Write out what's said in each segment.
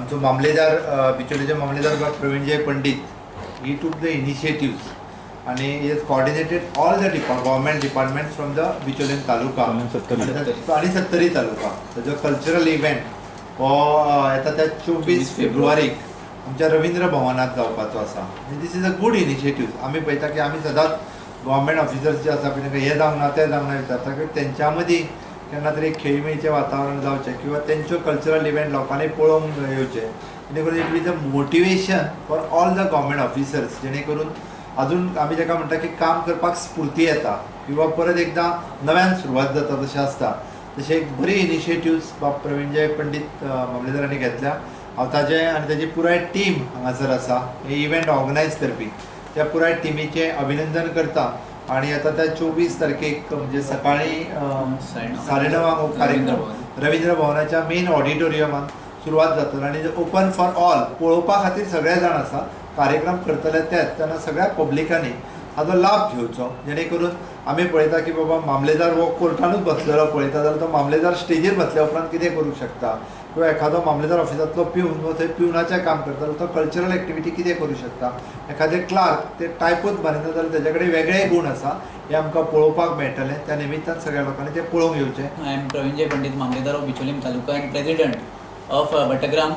आमचो मामलेदार बिचोलेचे मामलेदार प्रवीणजय पंडित, he took the initiatives and he has coordinated all the government departments from the बिचोलेम taluka आणि सत्तरी तालुका. ताजो कल्चरल इव्हेंट हो येता त्या 24 फेब्रुवारीक आमच्या रवींद्र भवनात जावपाचो आसा. This is a good initiative. आमी पळयता की आमी सदांच गव्हर्मेंट ऑफिसर्स जे आसा पळय हे जावंक ना ते जावंक ना विचारता की तेंच्या मदीं केन्ना तरी खेळमेळीचें वातावरण जावचें किंवा तेंच्यो कल्चरल इव्हेंट लोकांनी पळोवंक येवचे, जेणे करून it is a motivation for all the government officers, जेणे करून अजून आमी जेका म्हणटा की काम करपाक स्फूर्ती येता किंवा परत एकदां नव्यान सुरवात जाता तशें आसता. तशें एक बरी इनिशिएटिव्स बाब प्रवीणजय पंडित मामलेदारांनी घेतल्या. हांव ताजे आनी ताजी पुराय टीम हांगासर आसा हे इव्हेंट ऑर्गनायज करपी त्या पुराय टिमीचें अभिनंदन करता. आणि आता त्या 24 तारखेक म्हणजे सकाळी 9:30 कार्यक्रम रवींद्र भवनाच्या मेन ऑडिटोरियमान सुरवात जातलो आणि ओपन फॉर ऑल, पळोवपा खातीर सगळे जाण आसा. कार्यक्रम करतले तेच तेन्ना सगळ्या पब्लिकांनी हाजो लाभ घेवचो, जेणे करून आमी पळयता की बाबा मामलेदार हो कोर्टानूच बसलेलो पळयता जाल्यार तो मामलेदार स्टेजीर बसल्या उपरांत कितें करूंक शकता, किंवा एखादो मामलेदार ऑफिसांतलो पिवन वो थंय पिवनाचें काम करता जाल्यार तो कल्चरल एक्टिविटी कितें करूंक शकता. एखादे क्लार्क ते टायपूच बांदिता जाल्यार तेजे कडेन वेगळे गूण आसा, हे आमकां पळोवपाक मेळटलें. त्या निमित्तान सगळ्या लोकांनी ते पळोवंक येवचें. I am Praveenjay Pandit, mamlatdar of Bicholim taluka and president of Batgram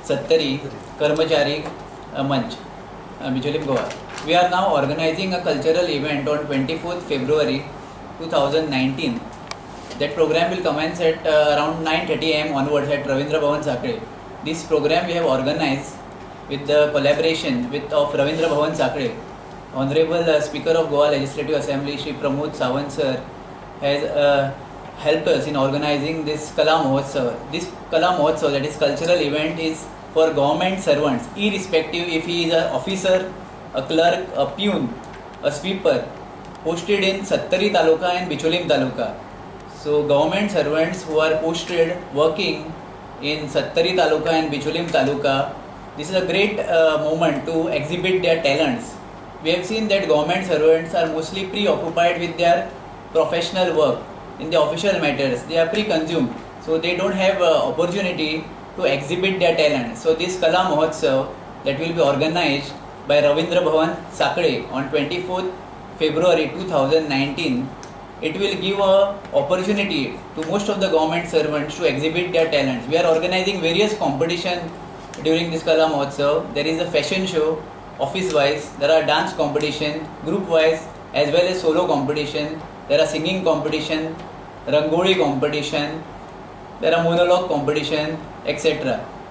Sattari Karmachari Manch, Bicholim, Goa. We are now organizing a cultural event on 24th February 2019. That program will commence at around 9:30 am onwards at Ravindra Bhavan Sakre. This program we have organized with the collaboration of Ravindra Bhavan Sakre. Honorable Speaker of Goa Legislative Assembly Shri Pramod Sawant sir has helped us in organizing this Kala Mahotsav. This Kala Mahotsav, that is cultural event, is for government servants, irrespective if he is an officer, a clerk, a peon, a sweeper, posted in Sattari Taluka and Bicholim Taluka. So government servants who are posted working in Sattari Taluka and Bicholim Taluka, this is a great moment to exhibit their talents. We have seen that government servants are mostly preoccupied with their professional work in the official matters. They are pre-consumed, so they don't have opportunity to exhibit their talent. So this Kala Mahotsav that will be organized by Ravindra Bhavan Sakre on 24th February 2019, it will give a opportunity to most of the government servants to exhibit their talents. We are organizing various competition during this Kala Mahotsav. There is a fashion show, office wise, there are dance competition, group wise as well as solo competition, there are singing competition, rangoli competition, there are monologue competition, etc.